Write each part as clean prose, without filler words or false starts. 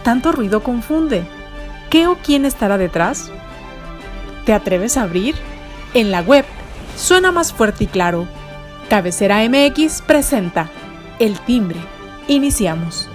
tanto ruido confunde. ¿Qué o quién estará detrás? ¿Te atreves a abrir? En la web suena más fuerte y claro. Cabecera MX presenta El Timbre. Iniciamos.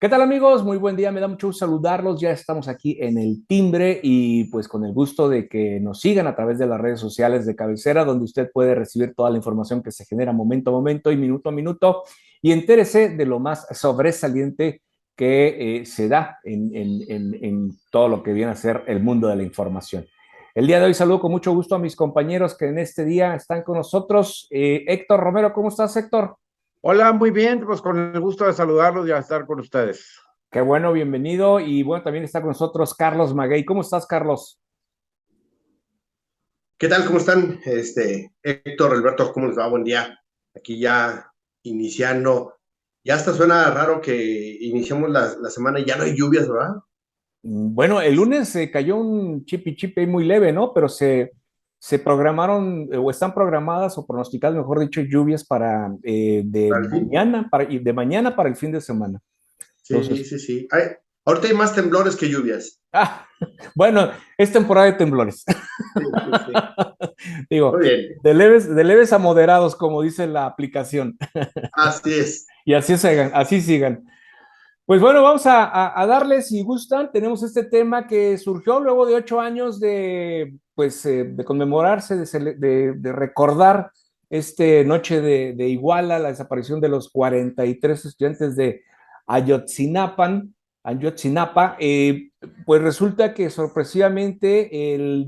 ¿Qué tal, amigos? Muy buen día, me da mucho gusto saludarlos. Ya estamos aquí en El Timbre y pues con el gusto de que nos sigan a través de las redes sociales de Cabecera, donde usted puede recibir toda la información que se genera momento a momento y minuto a minuto, y entérese de lo más sobresaliente que se da en todo lo que viene a ser el mundo de la información. El día de hoy saludo con mucho gusto a mis compañeros que en este día están con nosotros. Héctor Romero, ¿cómo estás, Héctor? Hola, muy bien, pues con el gusto de saludarlos y a estar con ustedes. Qué bueno, bienvenido. Y bueno, también está con nosotros Carlos Maguey. ¿Cómo estás, Carlos? ¿Qué tal? ¿Cómo están? Héctor, Alberto, ¿cómo les va? Buen día. Aquí ya iniciando. Ya hasta suena raro que iniciamos la semana y ya no hay lluvias, ¿verdad? Bueno, el lunes se cayó un chipi muy leve, ¿no? Pero se programaron o están programadas o pronosticadas, mejor dicho, lluvias para de Al fin. mañana y de mañana para el fin de semana. Sí, Entonces, sí, sí. Ahorita hay más temblores que lluvias. ah, bueno, es temporada de temblores. Sí, sí, sí. Digo, Muy bien. de leves a moderados, como dice la aplicación. Así es. Y así sigan, así sigan. Pues bueno, vamos a darle, si gustan, tenemos este tema que surgió luego de 8 años de conmemorarse, de recordar noche de Iguala, la desaparición de los 43 estudiantes de Ayotzinapa. Pues resulta que sorpresivamente el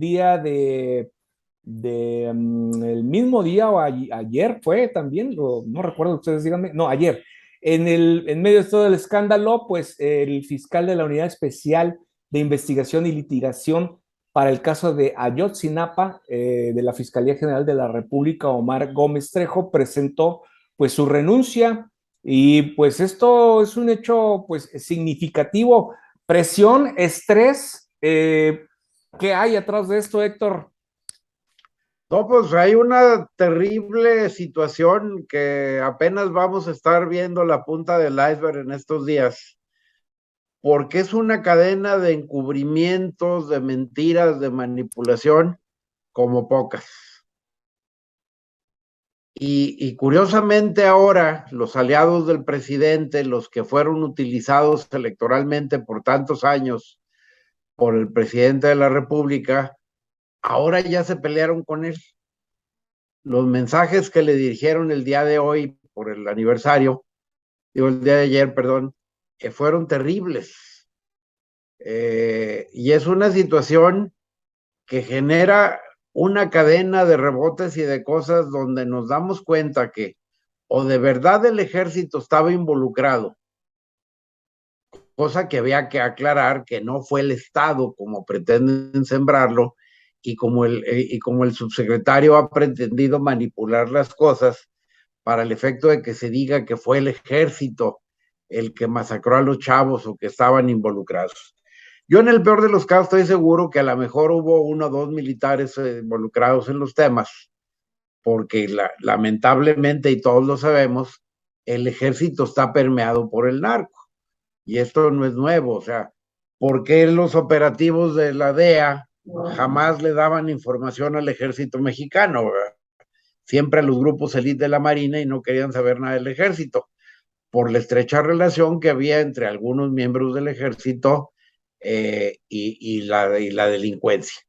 mismo día o ayer fue también, no recuerdo, ustedes díganme, no, ayer en medio de todo el escándalo, pues el fiscal de la Unidad Especial de Investigación y Litigación para el caso de Ayotzinapa, de la Fiscalía General de la República, Omar Gómez Trejo, presentó pues su renuncia, y pues esto es un hecho pues significativo. Presión, estrés, ¿qué hay atrás de esto, Héctor? No, pues hay una terrible situación que apenas vamos a estar viendo la punta del iceberg en estos días, porque es una cadena de encubrimientos, de mentiras, de manipulación, como pocas. Y curiosamente ahora los aliados del presidente, los que fueron utilizados electoralmente por tantos años por el presidente de la República, ahora ya se pelearon con él. Los mensajes que le dirigieron el día de hoy por el aniversario, digo el día de ayer, perdón, fueron terribles. Y es una situación que genera una cadena de rebotes y de cosas donde nos damos cuenta que o de verdad el ejército estaba involucrado, cosa que había que aclarar que no fue el Estado como pretenden sembrarlo, y como el subsecretario ha pretendido manipular las cosas para el efecto de que se diga que fue el ejército el que masacró a los chavos o que estaban involucrados. Yo en el peor de los casos estoy seguro que a lo mejor hubo uno o dos militares involucrados en los temas, porque lamentablemente, y todos lo sabemos, el ejército está permeado por el narco. Y esto no es nuevo, o sea, ¿por qué los operativos de la DEA jamás le daban información al ejército mexicano? ¿Verdad? Siempre a los grupos élite de la Marina, y no querían saber nada del ejército, por la estrecha relación que había entre algunos miembros del ejército y la delincuencia.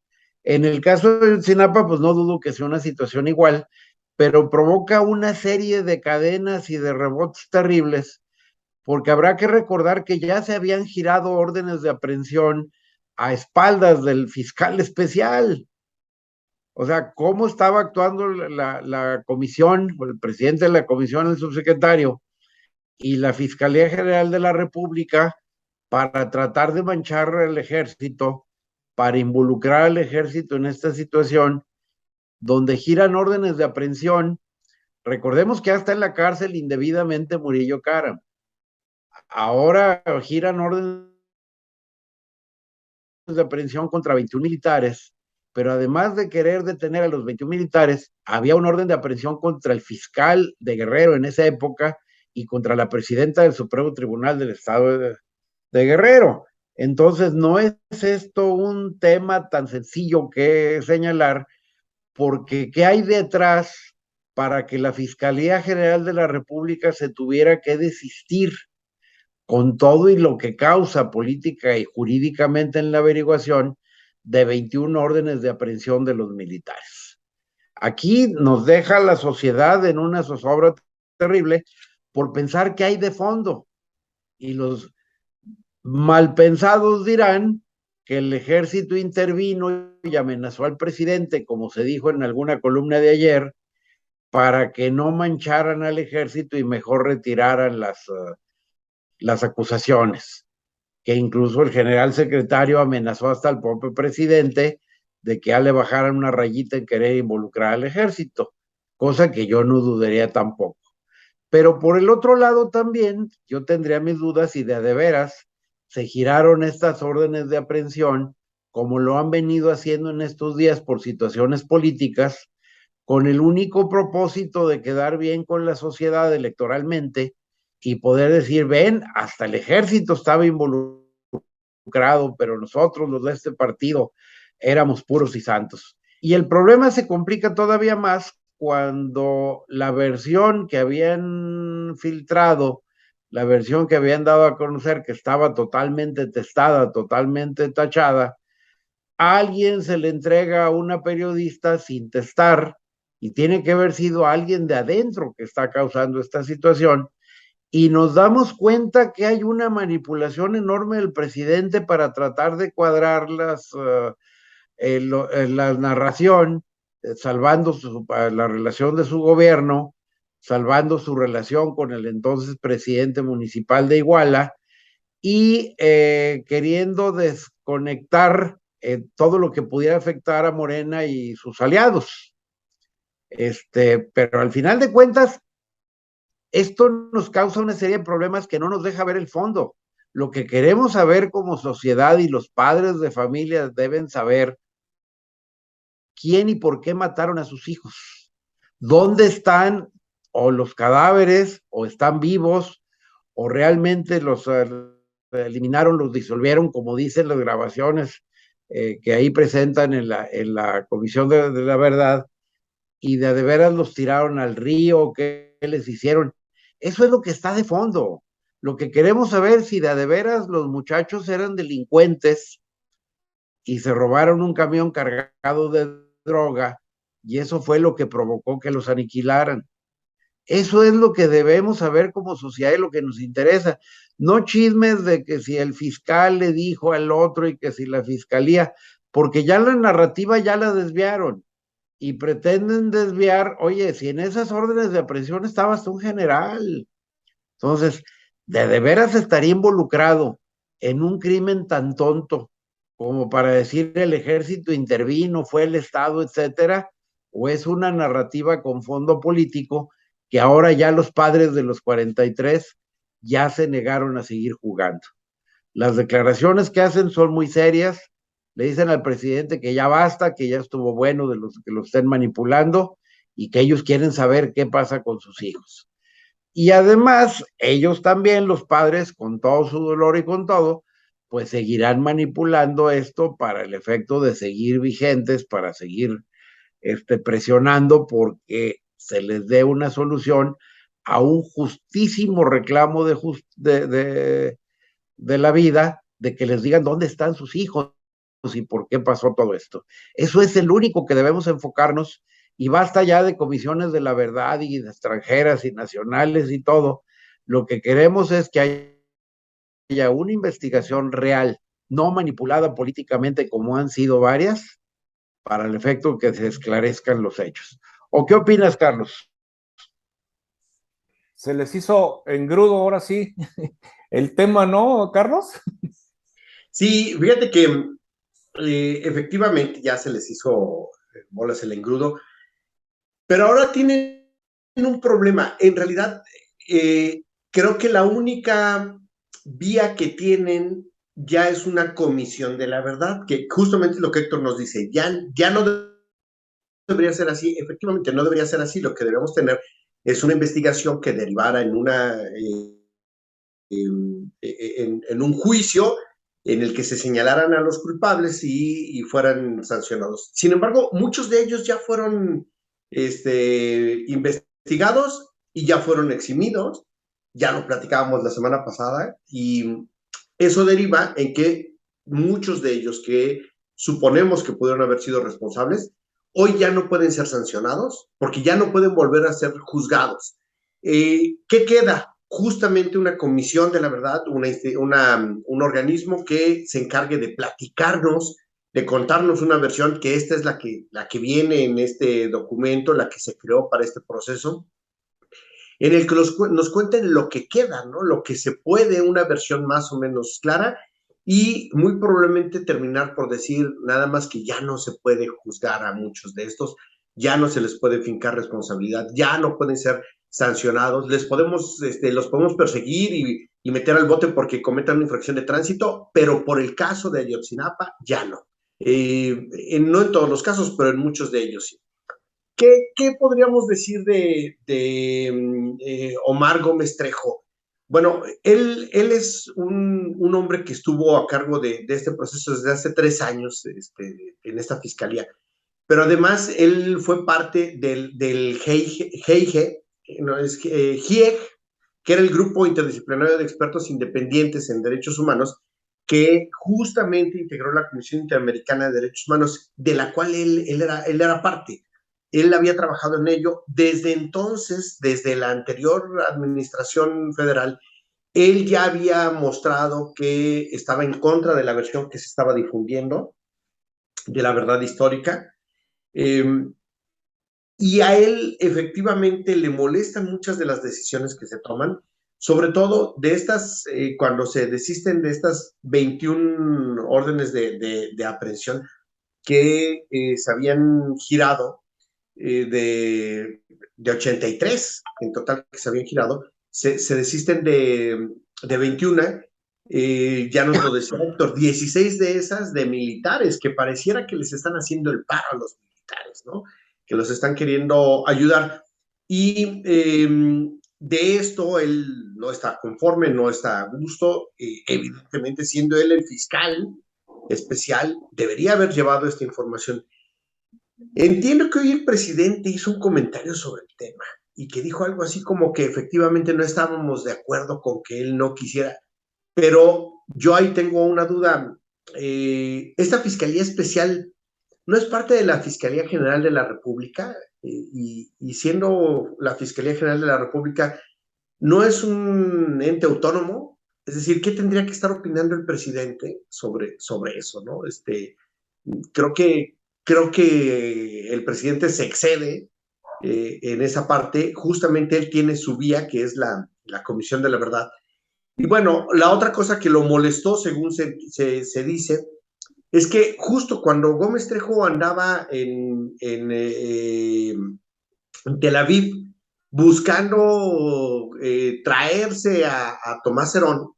En el caso de Sinapa, pues no dudo que sea una situación igual, pero provoca una serie de cadenas y de rebotes terribles, porque habrá que recordar que ya se habían girado órdenes de aprehensión a espaldas del fiscal especial. O sea, cómo estaba actuando la comisión, o el presidente de la comisión, el subsecretario, y la Fiscalía General de la República, para tratar de manchar al ejército, para involucrar al ejército en esta situación, donde giran órdenes de aprehensión. Recordemos que hasta en la cárcel indebidamente Murillo Karam. Ahora giran órdenes de aprehensión contra 21 militares pero además de querer detener a los 21 militares, había un orden de aprehensión contra el fiscal de Guerrero en esa época y contra la presidenta del Supremo Tribunal del Estado de Guerrero. Entonces, no es esto un tema tan sencillo que señalar, porque ¿qué hay detrás para que la Fiscalía General de la República se tuviera que desistir con todo y lo que causa política y jurídicamente en la averiguación de 21 órdenes de aprehensión de los militares? Aquí nos deja la sociedad en una zozobra terrible por pensar que hay de fondo, y los malpensados dirán que el ejército intervino y amenazó al presidente, como se dijo en alguna columna de ayer, para que no mancharan al ejército y mejor retiraran las acusaciones, que incluso el general secretario amenazó hasta al propio presidente de que ya le bajaran una rayita en querer involucrar al ejército, cosa que yo no dudaría tampoco. Pero por el otro lado también, yo tendría mis dudas si de veras se giraron estas órdenes de aprehensión, como lo han venido haciendo en estos días por situaciones políticas, con el único propósito de quedar bien con la sociedad electoralmente y poder decir, ven, hasta el ejército estaba involucrado, pero nosotros, los de este partido, éramos puros y santos. Y el problema se complica todavía más cuando la versión que habían filtrado, la versión que habían dado a conocer, que estaba totalmente testada, totalmente tachada, a alguien se le entrega a una periodista sin testar, y tiene que haber sido alguien de adentro que está causando esta situación, y nos damos cuenta que hay una manipulación enorme del presidente para tratar de cuadrar la narración, salvando la relación de su gobierno, salvando su relación con el entonces presidente municipal de Iguala, y queriendo desconectar todo lo que pudiera afectar a Morena y sus aliados. Pero al final de cuentas, esto nos causa una serie de problemas que no nos deja ver el fondo. Lo que queremos saber como sociedad, y los padres de familia deben saber, quién y por qué mataron a sus hijos, dónde están o los cadáveres, o están vivos, o realmente los eliminaron, los disolvieron, como dicen las grabaciones que ahí presentan en la Comisión de la Verdad, y de veras los tiraron al río, qué les hicieron. Eso es lo que está de fondo. Lo que queremos saber, si de veras los muchachos eran delincuentes y se robaron un camión cargado de droga, y eso fue lo que provocó que los aniquilaran. Eso es lo que debemos saber como sociedad y lo que nos interesa. No chismes de que si el fiscal le dijo al otro y que si la fiscalía, porque ya la narrativa ya la desviaron y pretenden desviar. Oye, si en esas órdenes de aprehensión estaba hasta un general, entonces, ¿de veras estaría involucrado en un crimen tan tonto como para decir el ejército intervino, fue el Estado, etcétera? ¿O es una narrativa con fondo político que ahora ya los padres de los 43 ya se negaron a seguir jugando? Las declaraciones que hacen son muy serias. Le dicen al presidente que ya basta, que ya estuvo bueno de los que lo estén manipulando, y que ellos quieren saber qué pasa con sus hijos. Y además, ellos también, los padres, con todo su dolor y con todo, pues seguirán manipulando esto para el efecto de seguir vigentes, para seguir presionando porque se les dé una solución a un justísimo reclamo de la vida, de que les digan dónde están sus hijos y por qué pasó todo esto. Eso es el único que debemos enfocarnos, y basta ya de comisiones de la verdad y de extranjeras y nacionales y todo. Lo que queremos es que haya una investigación real, no manipulada políticamente como han sido varias, para el efecto que se esclarezcan los hechos. ¿O qué opinas, Carlos? Se les hizo engrudo ahora sí el tema, ¿no, Carlos? Sí, fíjate que efectivamente ya se les hizo bolas el engrudo, pero ahora tienen un problema. En realidad, creo que la única vía que tienen ya es una comisión de la verdad, que justamente es lo que Héctor nos dice, ya no debería ser así, efectivamente no debería ser así, lo que debemos tener es una investigación que derivara en en un juicio en el que se señalaran a los culpables fueran sancionados. Sin embargo, muchos de ellos ya fueron investigados y ya fueron eximidos, ya lo platicábamos la semana pasada, y eso deriva en que muchos de ellos que suponemos que pudieron haber sido responsables, hoy ya no pueden ser sancionados porque ya no pueden volver a ser juzgados. ¿Qué queda? Justamente una comisión de la verdad, un organismo que se encargue de platicarnos, de contarnos una versión, que esta es la que viene en este documento, la que se creó para este proceso, en el que nos cuenten lo que queda, ¿no? Lo que se puede, una versión más o menos clara, y muy probablemente terminar por decir nada más que ya no se puede juzgar a muchos de estos, ya no se les puede fincar responsabilidad, ya no pueden ser sancionados, los podemos perseguir y meter al bote porque cometan una infracción de tránsito, pero por el caso de Ayotzinapa ya no. No en todos los casos, pero en muchos de ellos sí. ¿Qué podríamos decir de Omar Gómez Trejo? Bueno, él es un hombre que estuvo a cargo de este proceso desde hace 3 años en esta fiscalía, pero además él fue parte del GIEG, que era el Grupo Interdisciplinario de Expertos Independientes en Derechos Humanos, que justamente integró la Comisión Interamericana de Derechos Humanos, de la cual él era parte. Él había trabajado en ello desde entonces, desde la anterior administración federal. Él ya había mostrado que estaba en contra de la versión que se estaba difundiendo, de la verdad histórica, y a él efectivamente le molestan muchas de las decisiones que se toman, sobre todo de estas, cuando se desisten de estas 21 órdenes de aprehensión que se habían girado, de 83 en total que se habían girado, se desisten de 21, ya nos lo decía Héctor, 16 de esas de militares, que pareciera que les están haciendo el paro a los militares, ¿no? Que los están queriendo ayudar. Y de esto él no está conforme, no está a gusto, evidentemente siendo él el fiscal especial, debería haber llevado esta información. Entiendo que hoy el presidente hizo un comentario sobre el tema y que dijo algo así como que efectivamente no estábamos de acuerdo con que él no quisiera, pero yo ahí tengo una duda. Esta Fiscalía Especial no es parte de la Fiscalía General de la República, y siendo la Fiscalía General de la República, no es un ente autónomo. Es decir, ¿qué tendría que estar opinando el presidente sobre eso, ¿no? Creo que el presidente se excede en esa parte. Justamente él tiene su vía, que es la Comisión de la Verdad. Y bueno, la otra cosa que lo molestó, según se dice, es que justo cuando Gómez Trejo andaba en Tel Aviv buscando traerse a Tomás Herón,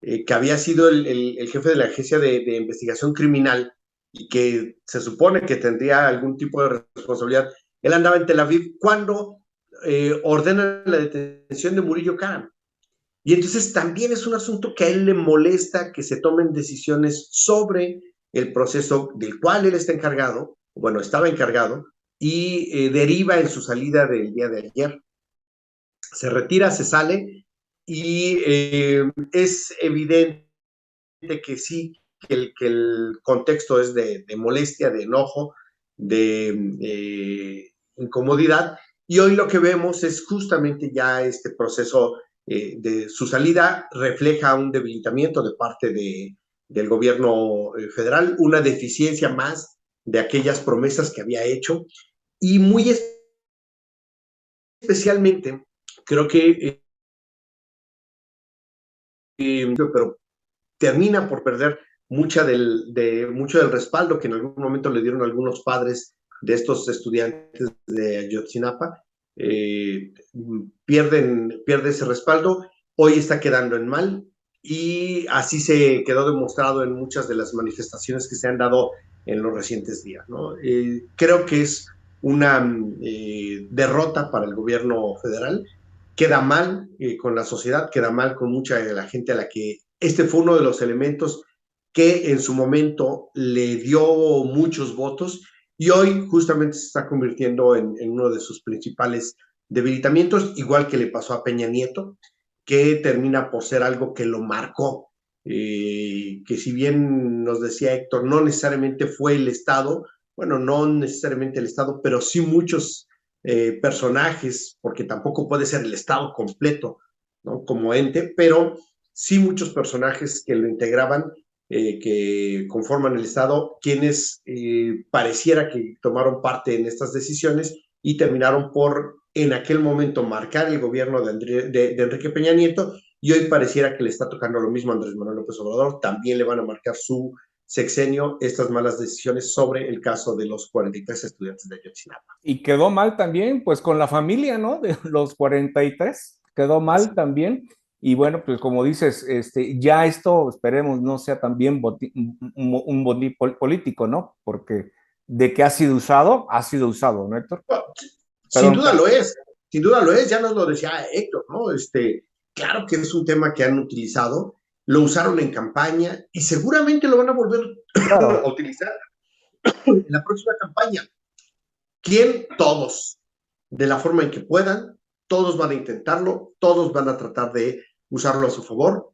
que había sido el jefe de la Agencia de Investigación Criminal y que se supone que tendría algún tipo de responsabilidad, él andaba en Tel Aviv cuando ordena la detención de Murillo Karam. Y entonces también es un asunto que a él le molesta que se tomen decisiones sobre el proceso del cual él está encargado, bueno, estaba encargado, y deriva en su salida del día de ayer. Se retira, se sale, y es evidente que sí, que el contexto es de molestia, de enojo, de incomodidad, y hoy lo que vemos es justamente ya este proceso de su salida refleja un debilitamiento de parte del gobierno federal, una deficiencia más de aquellas promesas que había hecho, y muy especialmente creo que pero termina por perder mucho del respaldo que en algún momento le dieron algunos padres de estos estudiantes de Ayotzinapa. Pierde ese respaldo, hoy está quedando en mal, y así se quedó demostrado en muchas de las manifestaciones que se han dado en los recientes días, ¿no? Creo que es una derrota para el gobierno federal, queda mal con la sociedad, queda mal con mucha de la gente a la que este fue uno de los elementos que en su momento le dio muchos votos y hoy justamente se está convirtiendo en uno de sus principales debilitamientos, igual que le pasó a Peña Nieto, que termina por ser algo que lo marcó, que si bien nos decía Héctor, no necesariamente fue el Estado, bueno, no necesariamente el Estado, pero sí muchos personajes, porque tampoco puede ser el Estado completo, ¿no? Como ente, pero sí muchos personajes que lo integraban, que conforman el Estado, quienes pareciera que tomaron parte en estas decisiones y terminaron por en aquel momento marcar el gobierno de Enrique Peña Nieto, y hoy pareciera que le está tocando lo mismo a Andrés Manuel López Obrador, también le van a marcar su sexenio estas malas decisiones sobre el caso de los 43 estudiantes de Ayotzinapa. Y quedó mal también, pues con la familia, ¿no? De los 43, quedó mal también. Y bueno, pues como dices, ya esto, esperemos, no sea también un botín político, ¿no? Porque de que ha sido usado, ¿no, Héctor? Bueno, sin Perdón. duda lo es, sin duda lo es, ya nos lo decía Héctor, ¿no? Claro que es un tema que han utilizado, lo usaron en campaña y seguramente lo van a volver Claro. a utilizar en la próxima campaña. ¿Quién? Todos, de la forma en que puedan, todos van a intentarlo, todos van a tratar de usarlo a su favor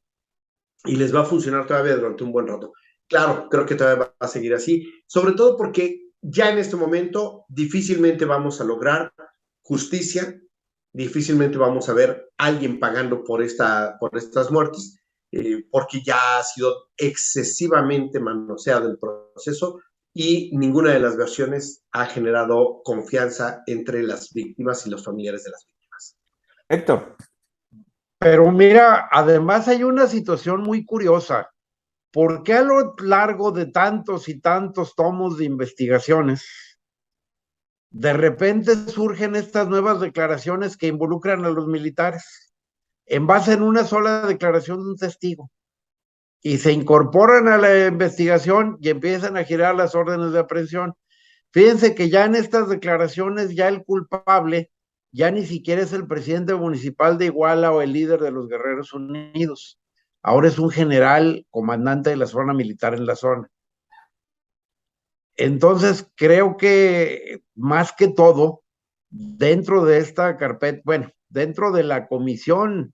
y les va a funcionar todavía durante un buen rato. Claro, creo que todavía va a seguir así, sobre todo porque ya en este momento difícilmente vamos a lograr justicia, difícilmente vamos a ver a alguien pagando por estas muertes, porque ya ha sido excesivamente manoseado el proceso y ninguna de las versiones ha generado confianza entre las víctimas y los familiares de las víctimas. Héctor. Pero mira, además hay una situación muy curiosa. ¿Por qué a lo largo de tantos y tantos tomos de investigaciones, de repente surgen estas nuevas declaraciones que involucran a los militares en base en una sola declaración de un testigo? Y se incorporan a la investigación y empiezan a girar las órdenes de aprehensión. Fíjense que ya en estas declaraciones ya el culpable ya ni siquiera es el presidente municipal de Iguala o el líder de los Guerreros Unidos. Ahora es un general comandante de la zona militar en la zona. Entonces creo que más que todo, dentro de esta carpeta, bueno, dentro de la comisión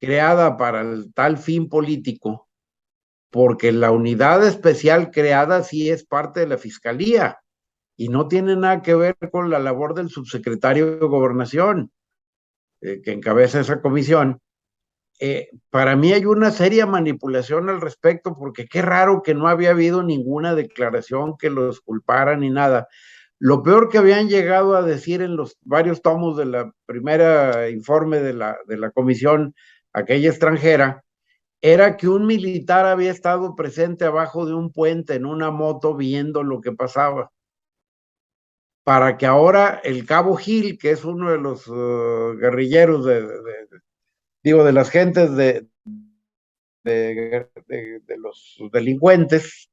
creada para el tal fin político, porque la unidad especial creada sí es parte de la fiscalía y no tiene nada que ver con la labor del subsecretario de Gobernación, que encabeza esa comisión. Para mí hay una seria manipulación al respecto, porque qué raro que no había habido ninguna declaración que los culpara ni nada. Lo peor que habían llegado a decir en los varios tomos de la primera informe de la comisión, aquella extranjera, era que un militar había estado presente abajo de un puente en una moto viendo lo que pasaba. Para que ahora el cabo Gil, que es uno de los guerrilleros de las gentes de los delincuentes,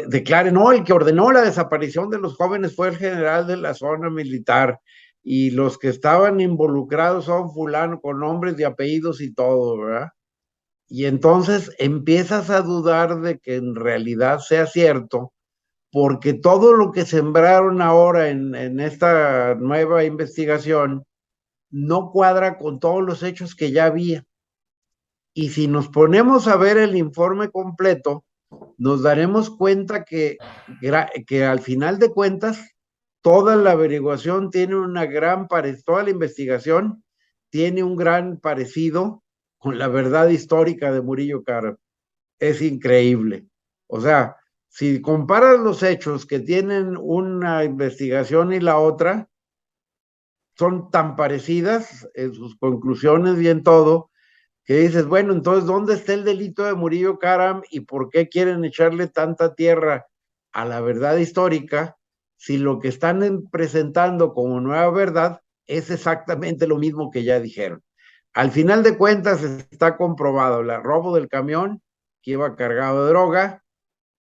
declare, no, el que ordenó la desaparición de los jóvenes fue el general de la zona militar y los que estaban involucrados son fulano con nombres y apellidos y todo, ¿verdad? Y entonces empiezas a dudar de que en realidad sea cierto, porque todo lo que sembraron ahora en esta nueva investigación no cuadra con todos los hechos que ya había. Y si nos ponemos a ver el informe completo, nos daremos cuenta que al final de cuentas, toda la averiguación tiene toda la investigación tiene un gran parecido con la verdad histórica de Murillo Karam. Es increíble. O sea, si comparas los hechos que tienen una investigación y la otra, son tan parecidas en sus conclusiones y en todo, que dices, bueno, entonces, ¿dónde está el delito de Murillo Karam y por qué quieren echarle tanta tierra a la verdad histórica si lo que están presentando como nueva verdad es exactamente lo mismo que ya dijeron? Al final de cuentas está comprobado el robo del camión que iba cargado de droga,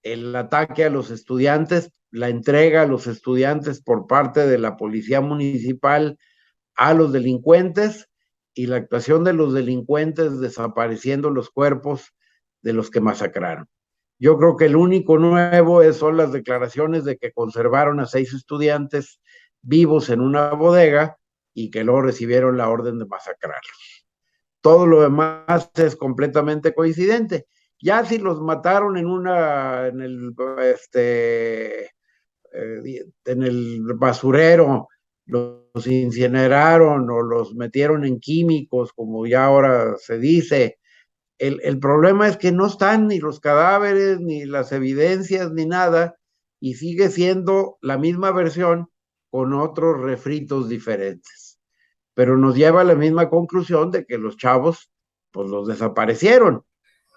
el ataque a los estudiantes, la entrega a los estudiantes por parte de la policía municipal a los delincuentes y la actuación de los delincuentes desapareciendo los cuerpos de los que masacraron. Yo creo que el único nuevo son las declaraciones de que conservaron a 6 estudiantes vivos en una bodega y que luego recibieron la orden de masacrarlos. Todo lo demás es completamente coincidente. Ya si los mataron en el basurero, los incineraron o los metieron en químicos, como ya ahora se dice. El problema es que no están ni los cadáveres, ni las evidencias, ni nada, y sigue siendo la misma versión con otros refritos diferentes. Pero nos lleva a la misma conclusión de que los chavos, pues los desaparecieron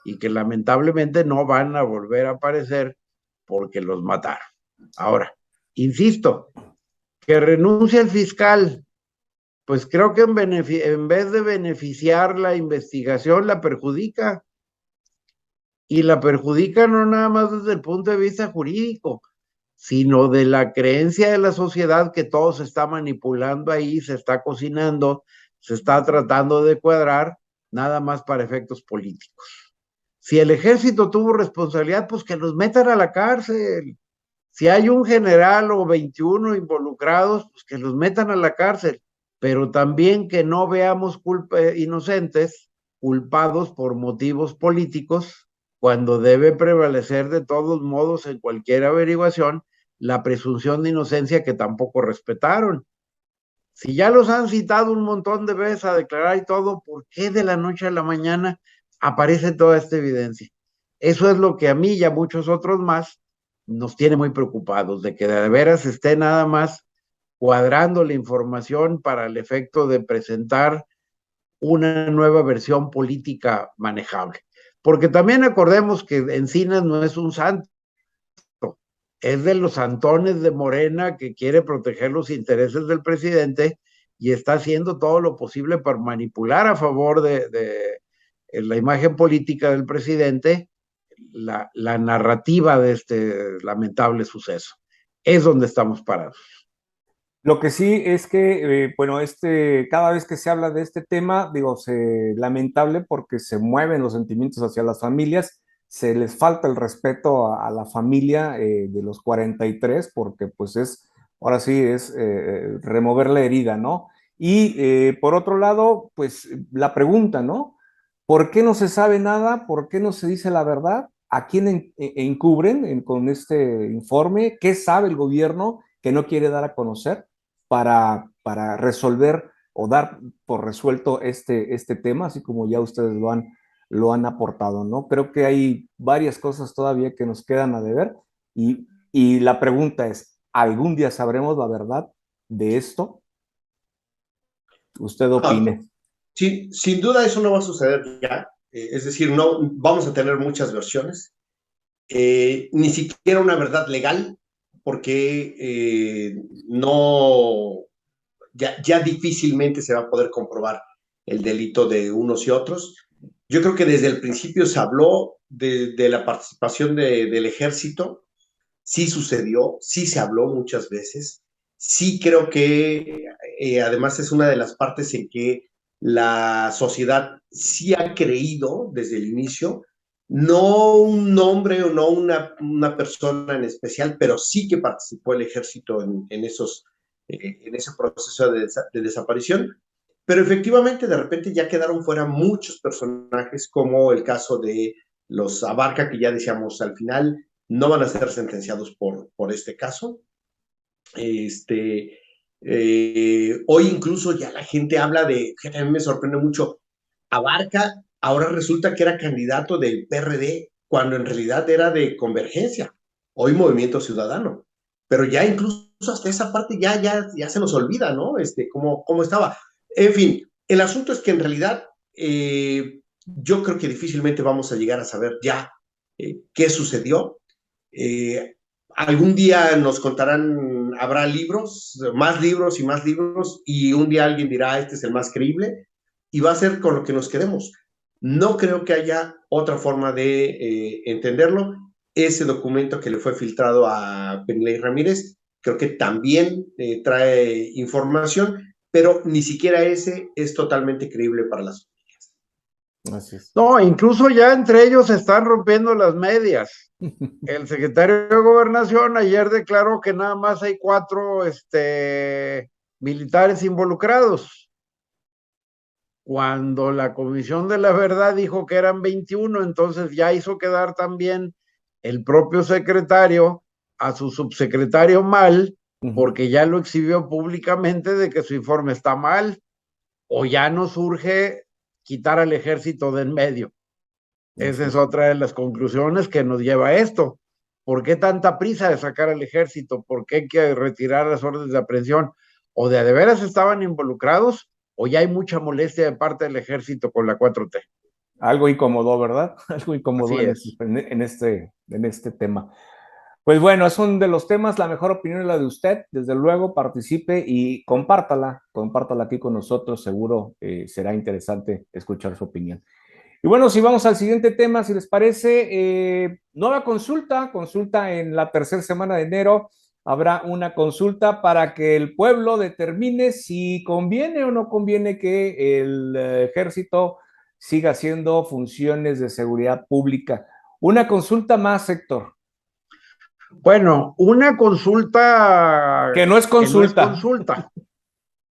y que lamentablemente no van a volver a aparecer porque los mataron. Ahora, insisto, que renuncie el fiscal, pues creo que en vez de beneficiar la investigación, la perjudica. Y la perjudica no nada más desde el punto de vista jurídico, sino de la creencia de la sociedad que todo se está manipulando ahí, se está cocinando, se está tratando de cuadrar, nada más para efectos políticos. Si el ejército tuvo responsabilidad, pues que los metan a la cárcel. Si hay un general o 21 involucrados, pues que los metan a la cárcel, pero también que no veamos inocentes culpados por motivos políticos, cuando debe prevalecer de todos modos en cualquier averiguación la presunción de inocencia que tampoco respetaron. Si ya los han citado un montón de veces a declarar y todo, ¿por qué de la noche a la mañana aparece toda esta evidencia? Eso es lo que a mí y a muchos otros más nos tiene muy preocupados, de que de veras esté nada más cuadrando la información para el efecto de presentar una nueva versión política manejable. Porque también acordemos que Encinas no es un santo, es de los santones de Morena que quiere proteger los intereses del presidente y está haciendo todo lo posible para manipular a favor de la imagen política del presidente la narrativa de este lamentable suceso. Es donde estamos parados. Lo que sí es que, bueno, cada vez que se habla de este tema, digo, lamentable porque se mueven los sentimientos hacia las familias, se les falta el respeto a la familia de los 43, porque pues ahora sí es remover la herida, ¿no? Y por otro lado, pues la pregunta, ¿no? ¿Por qué no se sabe nada? ¿Por qué no se dice la verdad? ¿A quién encubren con este informe? ¿Qué sabe el gobierno que no quiere dar a conocer para resolver o dar por resuelto este tema, así como ya ustedes lo han aportado, ¿no? Creo que hay varias cosas todavía que nos quedan a deber y la pregunta es, ¿algún día sabremos la verdad de esto? ¿Usted opine? Sí, sin duda eso no va a suceder ya. Es decir, no vamos a tener muchas versiones. Ni siquiera una verdad legal, porque no, ya difícilmente se va a poder comprobar el delito de unos y otros. Yo creo que desde el principio se habló de la participación del ejército, sí sucedió, sí se habló muchas veces, sí creo que además es una de las partes en que la sociedad sí ha creído desde el inicio, no un nombre o no una persona en especial, pero sí que participó el ejército en ese proceso de desaparición. Pero efectivamente, de repente ya quedaron fuera muchos personajes, como el caso de los Abarca, que ya decíamos al final, no van a ser sentenciados por este caso. Hoy incluso ya la gente habla de, que a mí me sorprende mucho, Abarca ahora resulta que era candidato del PRD, cuando en realidad era de Convergencia, hoy Movimiento Ciudadano. Pero ya incluso hasta esa parte ya se nos olvida, ¿no? Cómo estaba. En fin, el asunto es que en realidad yo creo que difícilmente vamos a llegar a saber ya qué sucedió. Algún día nos contarán, habrá libros, más libros y más libros, y un día alguien dirá, este es el más creíble. y va a ser con lo que nos quedemos. No creo que haya otra forma de entenderlo. Ese documento que le fue filtrado a Penilei Ramírez, creo que también trae información, pero ni siquiera ese es totalmente creíble para las familias. Así es. No, incluso ya entre ellos se están rompiendo las medias. El secretario de Gobernación ayer declaró que nada más hay 4 militares involucrados, cuando la Comisión de la Verdad dijo que eran 21, entonces ya hizo quedar también el propio secretario a su subsecretario mal, porque ya lo exhibió públicamente de que su informe está mal, o ya nos urge quitar al ejército de en medio. Esa es otra de las conclusiones que nos lleva a esto. ¿Por qué tanta prisa de sacar al ejército? ¿Por qué hay que retirar las órdenes de aprehensión? ¿O de veras estaban involucrados? ¿O ya hay mucha molestia de parte del ejército con la 4T? Algo incómodo, ¿verdad? Algo incómodo en este tema. Pues bueno, es uno de los temas. La mejor opinión es la de usted. Desde luego, participe y compártala aquí con nosotros. Seguro será interesante escuchar su opinión. Y bueno, si vamos al siguiente tema, si les parece, nueva consulta en la tercera semana de enero. Habrá una consulta para que el pueblo determine si conviene o no conviene que el ejército siga haciendo funciones de seguridad pública. Una consulta más, Héctor. Bueno, una consulta que no es consulta. Que no es consulta.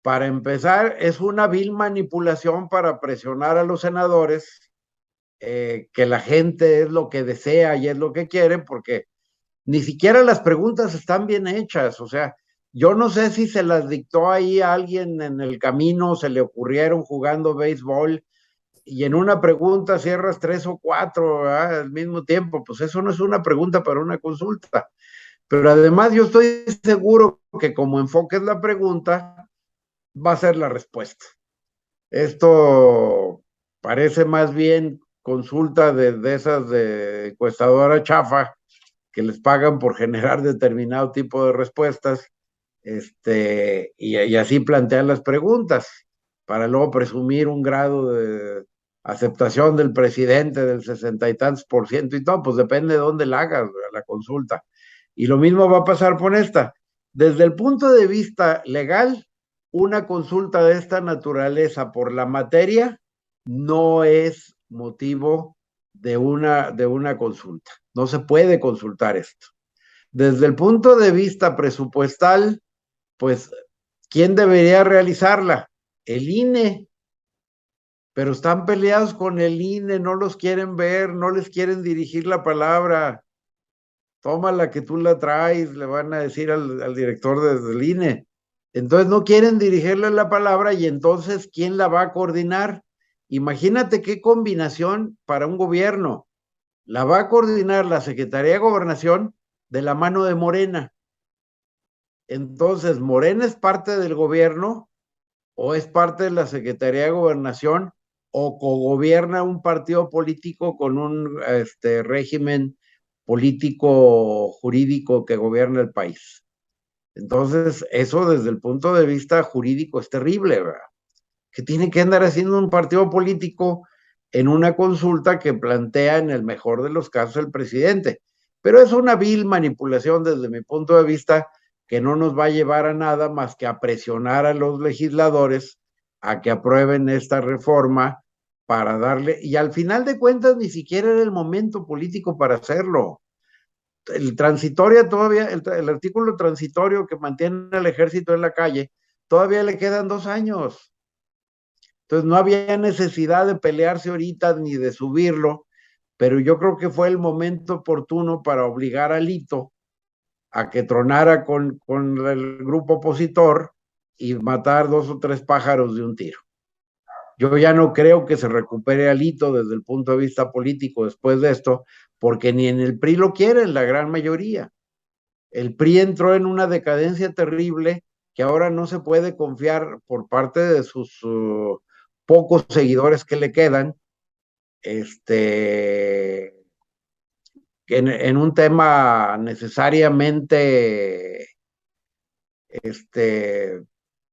Para empezar, es una vil manipulación para presionar a los senadores que la gente es lo que desea y es lo que quiere, porque ni siquiera las preguntas están bien hechas. O sea, yo no sé si se las dictó ahí a alguien en el camino, se le ocurrieron jugando béisbol y en una pregunta cierras 3 o 4 al mismo tiempo. Pues eso no es una pregunta para una consulta. Pero además yo estoy seguro que como enfoques la pregunta, va a ser la respuesta. Esto parece más bien consulta de esas de encuestadora chafa que les pagan por generar determinado tipo de respuestas, y así plantean las preguntas para luego presumir un grado de aceptación del presidente del 60 y tantos % y todo, pues depende de dónde la hagas la consulta. Y lo mismo va a pasar con esta. Desde el punto de vista legal, una consulta de esta naturaleza por la materia no es motivo de una consulta. No se puede consultar esto. Desde el punto de vista presupuestal, pues, ¿quién debería realizarla? El INE. Pero están peleados con el INE, no los quieren ver, no les quieren dirigir la palabra. Tómala que tú la traes, le van a decir al director del INE. Entonces no quieren dirigirle la palabra y entonces, ¿quién la va a coordinar? Imagínate qué combinación para un gobierno. La va a coordinar la Secretaría de Gobernación de la mano de Morena. Entonces, ¿Morena es parte del gobierno o es parte de la Secretaría de Gobernación o cogobierna un partido político con un régimen político jurídico que gobierna el país? Entonces, eso desde el punto de vista jurídico es terrible, ¿verdad? Que tiene que andar haciendo un partido político en una consulta que plantea en el mejor de los casos el presidente. Pero es una vil manipulación desde mi punto de vista que no nos va a llevar a nada más que a presionar a los legisladores a que aprueben esta reforma para darle, y al final de cuentas ni siquiera era el momento político para hacerlo. El transitorio todavía, el artículo transitorio que mantiene al ejército en la calle, todavía le quedan 2 años. Entonces no había necesidad de pelearse ahorita ni de subirlo, pero yo creo que fue el momento oportuno para obligar a Alito a que tronara con el grupo opositor y matar 2 o 3 pájaros de un tiro. Yo ya no creo que se recupere Alito desde el punto de vista político después de esto, porque ni en el PRI lo quieren la gran mayoría. El PRI entró en una decadencia terrible que ahora no se puede confiar por parte de sus pocos seguidores que le quedan, en un tema necesariamente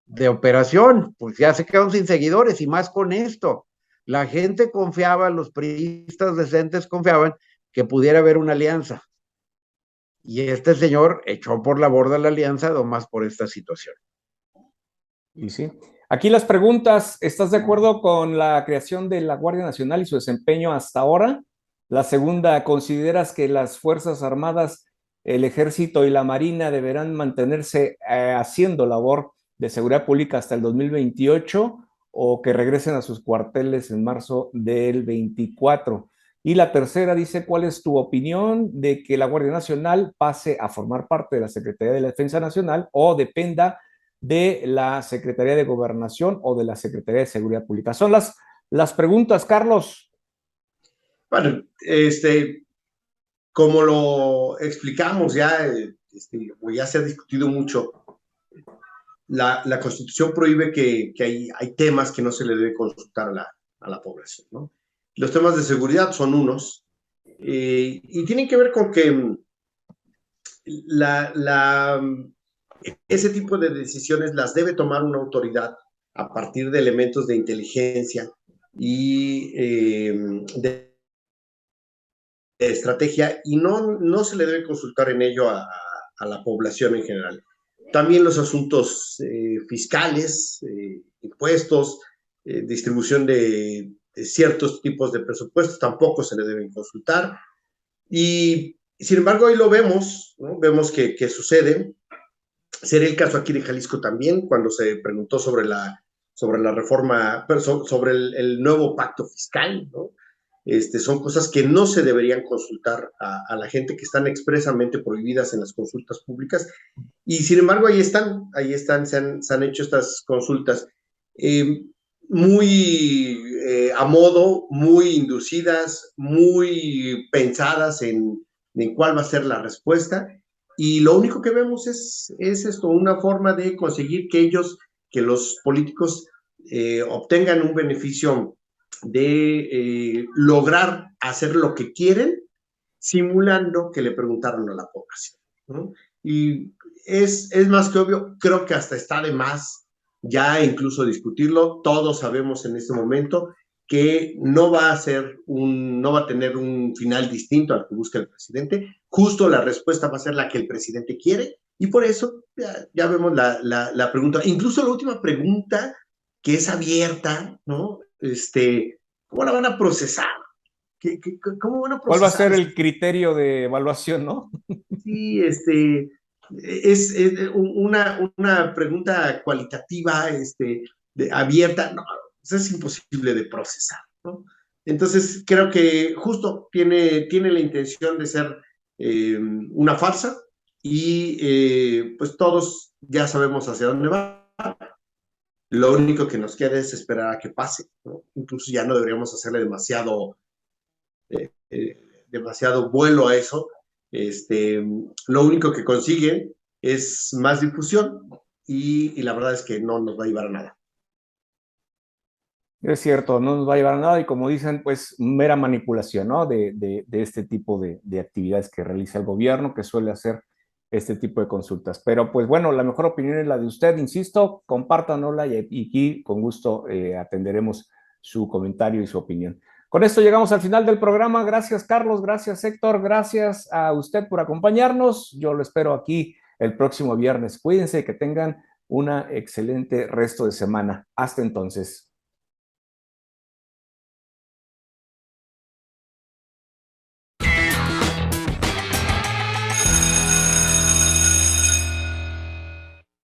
de operación, pues ya se quedaron sin seguidores, y más con esto. La gente confiaba, los priistas decentes confiaban que pudiera haber una alianza. Y este señor echó por la borda la alianza nomás por esta situación. Y sí. Aquí las preguntas, ¿estás de acuerdo con la creación de la Guardia Nacional y su desempeño hasta ahora? La segunda, ¿consideras que las Fuerzas Armadas, el Ejército y la Marina deberán mantenerse haciendo labor de seguridad pública hasta el 2028 o que regresen a sus cuarteles en marzo del 24? Y la tercera dice, ¿cuál es tu opinión de que la Guardia Nacional pase a formar parte de la Secretaría de la Defensa Nacional o dependa de la Secretaría de Gobernación o de la Secretaría de Seguridad Pública? Son las preguntas, Carlos. Bueno, como lo explicamos ya, o ya se ha discutido mucho, la Constitución prohíbe que hay temas que no se le debe consultar a la población, ¿no? Los temas de seguridad son unos, y tienen que ver con que ese tipo de decisiones las debe tomar una autoridad a partir de elementos de inteligencia y de estrategia, y no se le debe consultar en ello a la población en general. También los asuntos fiscales, impuestos, distribución de ciertos tipos de presupuestos tampoco se le deben consultar. Y sin embargo, hoy lo vemos, ¿no? Vemos que sucede. Sería el caso aquí de Jalisco también, cuando se preguntó sobre la reforma, sobre el nuevo pacto fiscal, ¿no? Son cosas que no se deberían consultar a la gente, que están expresamente prohibidas en las consultas públicas, y sin embargo ahí están, se han hecho estas consultas muy a modo, muy inducidas, muy pensadas en cuál va a ser la respuesta, y lo único que vemos es esto, una forma de conseguir que los políticos obtengan un beneficio de lograr hacer lo que quieren, simulando que le preguntaron a la población, ¿no? Y es más que obvio, creo que hasta está de más ya incluso discutirlo. Todos sabemos en este momento que no va a tener un final distinto al que busca el presidente. Justo la respuesta va a ser la que el presidente quiere, y por eso ya vemos la pregunta. Incluso la última pregunta, que es abierta, ¿no? ¿Cómo la van a procesar? ¿Cómo van a procesar? ¿Cuál va a ser el criterio de evaluación, no? Sí, es una pregunta cualitativa, abierta, no, es imposible de procesar, ¿no? Entonces, creo que justo tiene la intención de ser una farsa, y pues todos ya sabemos hacia dónde va. Lo único que nos queda es esperar a que pase, ¿no? Incluso ya no deberíamos hacerle demasiado vuelo a eso. Lo único que consiguen es más difusión, y la verdad es que no nos va a llevar a nada. Es cierto, no nos va a llevar a nada, y como dicen, pues mera manipulación, ¿no? De este tipo de actividades que realiza el gobierno, que suele hacer este tipo de consultas. Pero pues bueno, la mejor opinión es la de usted, insisto, compártanosla, y aquí con gusto atenderemos su comentario y su opinión. Con esto llegamos al final del programa. Gracias, Carlos, gracias, Héctor, gracias a usted por acompañarnos. Yo lo espero aquí el próximo viernes. Cuídense y que tengan una excelente resto de semana. Hasta entonces.